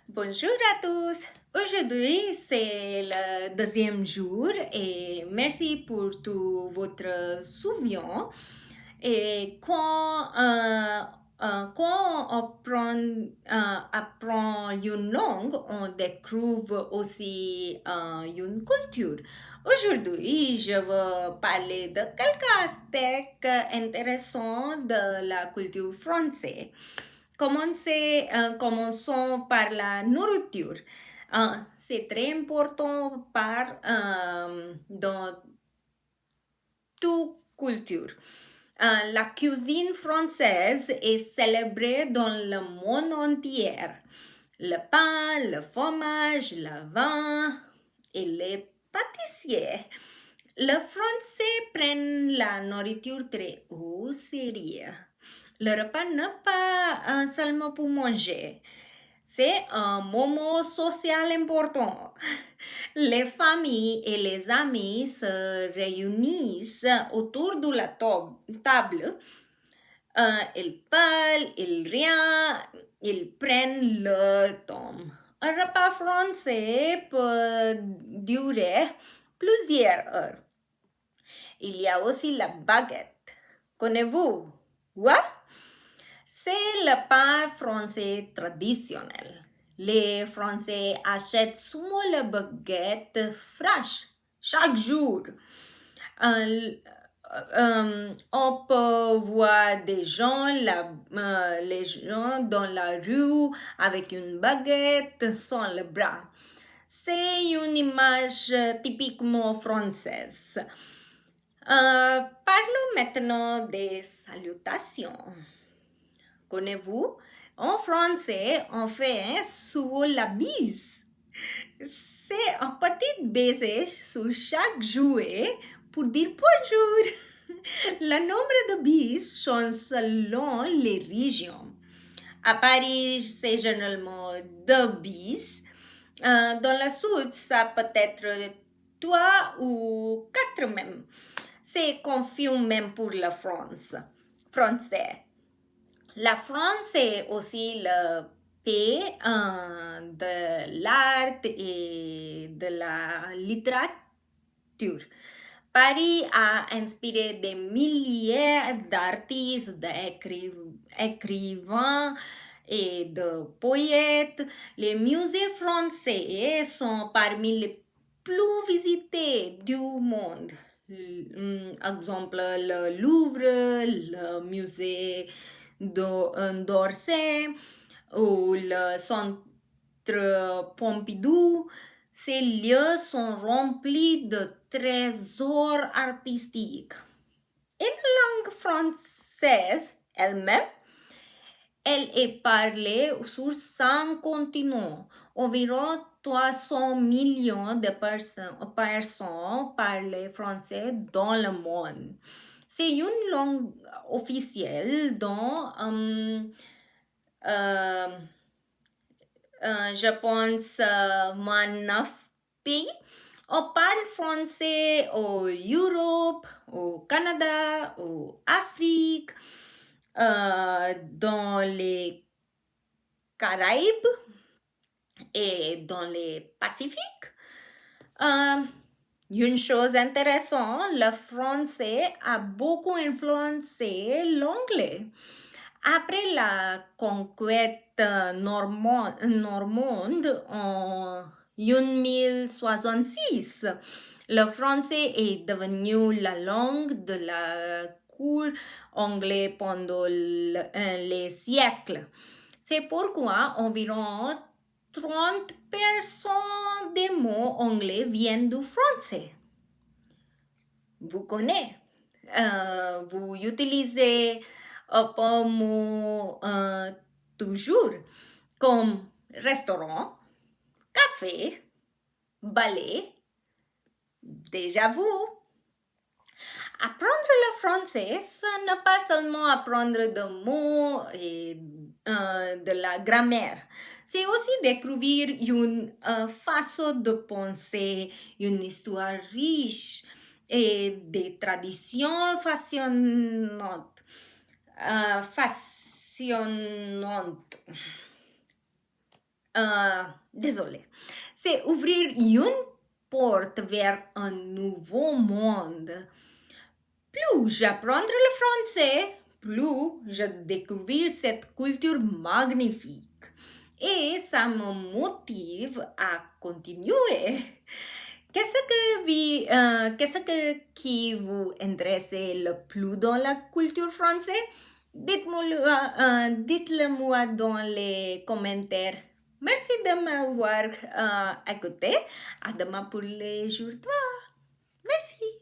Bonjour à tous. Aujourd'hui, c'est le deuxième jour et merci pour tout votre soutien. Et quand on apprend une langue, on découvre aussi une culture. Aujourd'hui, je veux parler de quelques aspects intéressants de la culture française. Commençons par la nourriture. C'est très important dans toute culture. La cuisine française est célébrée dans le monde entier. Le pain, le fromage, le vin et les pâtissiers. Le français prend la nourriture très au sérieux. Le repas n'est pas seulement pour manger. C'est un moment social important. Les familles et les amis se réunissent autour de la table. Ils parlent, ils rient, ils prennent leur temps. Un repas français peut durer plusieurs heures. Il y a aussi la baguette. Connaissez-vous? What? C'est le pain français traditionnel. Les Français achètent souvent la baguette fraîche chaque jour. On peut voir les gens dans la rue avec une baguette sans le bras. C'est une image typiquement française. Parlons maintenant des salutations. Connaissez-vous? En français, on fait souvent la bise. C'est un petit baiser sur chaque jouet pour dire bonjour. Le nombre de bises change selon les régions. À Paris, c'est généralement 2 bises. Dans le sud, ça peut être 3 ou 4 même. C'est confus même pour la France. Français. La France est aussi le pays de l'art et de la littérature. Paris a inspiré des milliers d'artistes, d'écrivains et de poètes. Les musées français sont parmi les plus visités du monde. Exemple, le Louvre, le musée d'Orsay ou le centre Pompidou. Ces lieux sont remplis de trésors artistiques. Et la langue française elle-même, elle est parlée sur 5 continents. Environ 300 millions de personnes parlent français dans le monde. C'est une langue officielle dans, je pense, 9 pays. On parle français en Europe, au Canada, en Afrique, dans les Caraïbes et dans les Pacifiques. Une chose intéressante, le français a beaucoup influencé l'anglais. Après la conquête normande en 1066, le français est devenu la langue de la cour anglaise pendant les siècles. C'est pourquoi environ 30% des mots anglais viennent du français. Vous connaissez? Vous utilisez un mot toujours comme restaurant, café, ballet, déjà vu. Apprendre le français, ce n'est pas seulement apprendre des mots et de la grammaire. C'est aussi découvrir une façon de penser, une histoire riche et des traditions fascinantes. Fascinantes. désolé. C'est ouvrir une porte vers un nouveau monde. Plus j'apprends le français, plus je découvre cette culture magnifique. Et ça me motive à continuer. Qui vous intéresse le plus dans la culture française? Dites-le moi dans les commentaires. Merci de m'avoir écouté. À demain pour les jours 3. Merci.